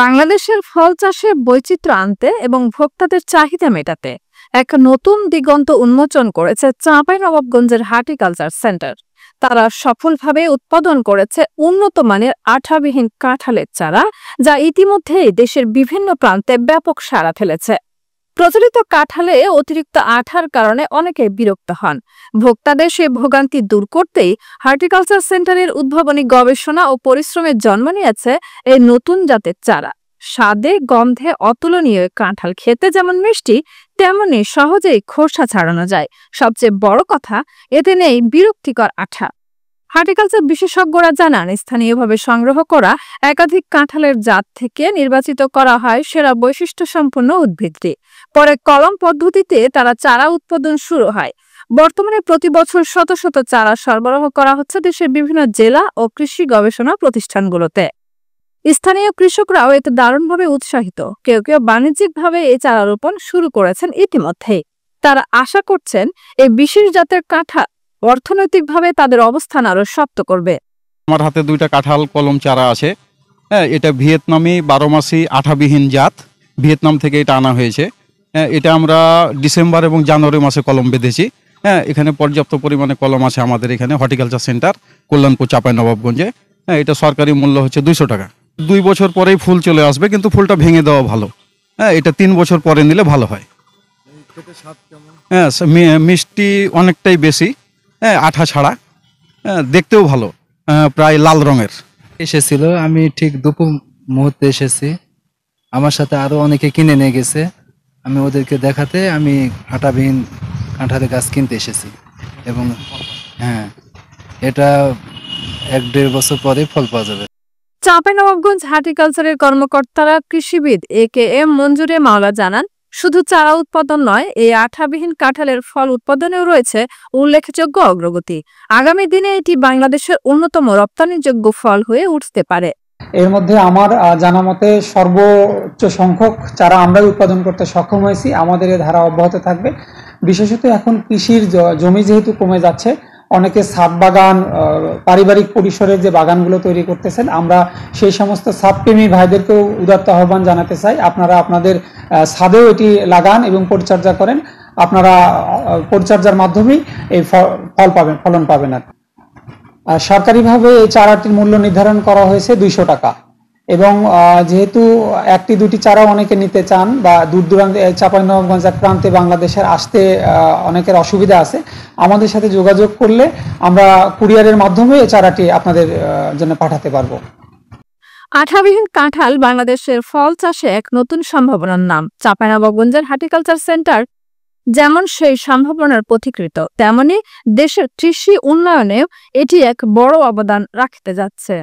বাংলাদেশের ফল চাষে বৈচিত্র্য আনতে এবং ভোক্তাদের চাহিদা মেটাতে এক নতুন দিগন্ত উন্মোচন করেছে চাঁপাইনবাবগঞ্জের হর্টিকালচার সেন্টার। তারা সফলভাবে উৎপাদন করেছে উন্নত মানের আঠাবিহীন কাঁঠালের চারা, যা ইতিমধ্যেই দেশের বিভিন্ন প্রান্তে ব্যাপক সাড়া ফেলেছে। প্রচলিত কাঁঠালে অতিরিক্ত আঠার কারণে অনেকে বিরক্ত হন। ভোক্তাদের সেই ভোগান্তি দূর করতেই হর্টিকালচার সেন্টারের উদ্ভাবনী গবেষণা ও পরিশ্রমের জন্ম নিয়েছে এই নতুন জাতের চারা। স্বাদে গন্ধে অতুলনীয় কাঁঠাল খেতে যেমন মিষ্টি, তেমনি সহজেই খোসা ছাড়ানো যায়। সবচেয়ে বড় কথা, এতে নেই বিরক্তিকর আঠা। হর্টিকালচার বিশেষজ্ঞরা জানান, স্থানীয়ভাবে সংগ্রহ করা একাধিক কাঁঠালের জাত থেকে নির্বাচিত করা হয় সেরা বৈশিষ্ট্য সম্পন্ন উদ্ভিদটি। পরে কলম পদ্ধতিতে তারা চারা উৎপাদন শুরু হয়। বর্তমানে প্রতি বছর শত শত চারা সরবরাহ করা হচ্ছে দেশের বিভিন্ন জেলা ও কৃষি গবেষণা প্রতিষ্ঠানগুলোতে। স্থানীয় কৃষকরাও এতে দারুণভাবে উৎসাহিত। কেউ কেউ বাণিজ্যিকভাবে এই চারা রোপণ শুরু করেছেন ইতিমধ্যেই। তারা আশা করছেন এই বিশেষ জাতের কাঁঠাল অর্থনৈতিকভাবে তাদের অবস্থান আরো শক্ত করবে। আমার হাতে 2টা কাঁঠাল কলম চারা আছে। এটা ভিয়েতনামি 12 মাসি আঠাবিহীন জাত, ভিয়েতনাম থেকে এটা আনা হয়েছে। এটা আমরা ডিসেম্বর এবং জানুয়ারি মাসে কলম বেঁধেছি। এখানে পর্যাপ্ত পরিমাণে কলম আছে আমাদের এখানে হর্টিকালচার সেন্টার কল্যাণপুর চাঁপাইনবাবগঞ্জে। এটা সরকারি মূল্য হচ্ছে 200 টাকা। 2 বছর পরেই ফুল চলে আসবে, কিন্তু ফুলটা ভেঙে দেওয়া ভালো। এটা 3 বছর পরে নিলে ভালো হয়। মিষ্টি অনেকটাই বেশি, আঠা ছাড়া, দেখতেও ভালো, প্রায় লাল রঙের। এসেছিল, আমি ঠিক দুপুর মুহূর্তে এসেছি। আমার সাথে আরো অনেকে কিনে নিয়ে গেছে। আমি ওদেরকে দেখাতে আমি আঠাবিহীন কাঁঠালের গাছ কিনতে এসেছি এবং এটা 1-1.5 বছর পরে ফল পাওয়া যাবে। চাঁপাইনবাবগঞ্জ হর্টিকালচারের কর্মকর্তারা কৃষিবিদ AKM মঞ্জুরে মাওলা জানান, শুধু চারা উৎপাদন নয়, এই আঠাবিহীন কাঁঠালের ফল উৎপাদনেও রয়েছে উল্লেখযোগ্য অগ্রগতি। আগামী দিনে এটি বাংলাদেশের অন্যতম রপ্তানিযোগ্য ফল হয়ে উঠতে পারে। এর মধ্যে আমার জানা মতে সর্বোচ্চ সংখ্যক চারা আমরাই উৎপাদন করতে সক্ষম হয়েছি। আমাদের এই ধারা অব্যাহত থাকবে। বিশেষত এখন কৃষির জমি যেহেতু কমে যাচ্ছে, অনেকে ছাদ বাগান, পারিবারিক পরিসরের যে বাগানগুলো তৈরি করতেছেন, আমরা সেই সমস্ত ছাদপ্রেমী ভাইদেরকেও উদাত্ত আহ্বান জানাতে চাই, আপনারা আপনাদের ছাদেও এটি লাগান এবং পরিচর্যা করেন। আপনারা পরিচর্যার মাধ্যমেই এই ফলন পাবেন। আর সরকারিভাবে এই চারাটির মূল্য নির্ধারণ করা হয়েছে 200 টাকা। এবং যেহেতু 1-2টি চারা অনেকে নিতে চান বা দূর দূরান্তে চাঁপাইনবাবগঞ্জ প্রান্তে বাংলাদেশের আসতে অনেকের অসুবিধা আছে, আমাদের সাথে যোগাযোগ করলে আমরা কুরিয়ারের মাধ্যমে এই চারাটি আপনাদের জন্য পাঠাতে পারবো। আঠাবিহীন কাঁঠাল বাংলাদেশের ফল চাষে এক নতুন সম্ভাবনার নাম। চাঁপাইনবাবগঞ্জের হর্টিকালচার সেন্টার যেমন সেই সম্ভাবনার পথিকৃত, তেমনি দেশের কৃষি উন্নয়নেও এটি এক বড় অবদান রাখতে যাচ্ছে।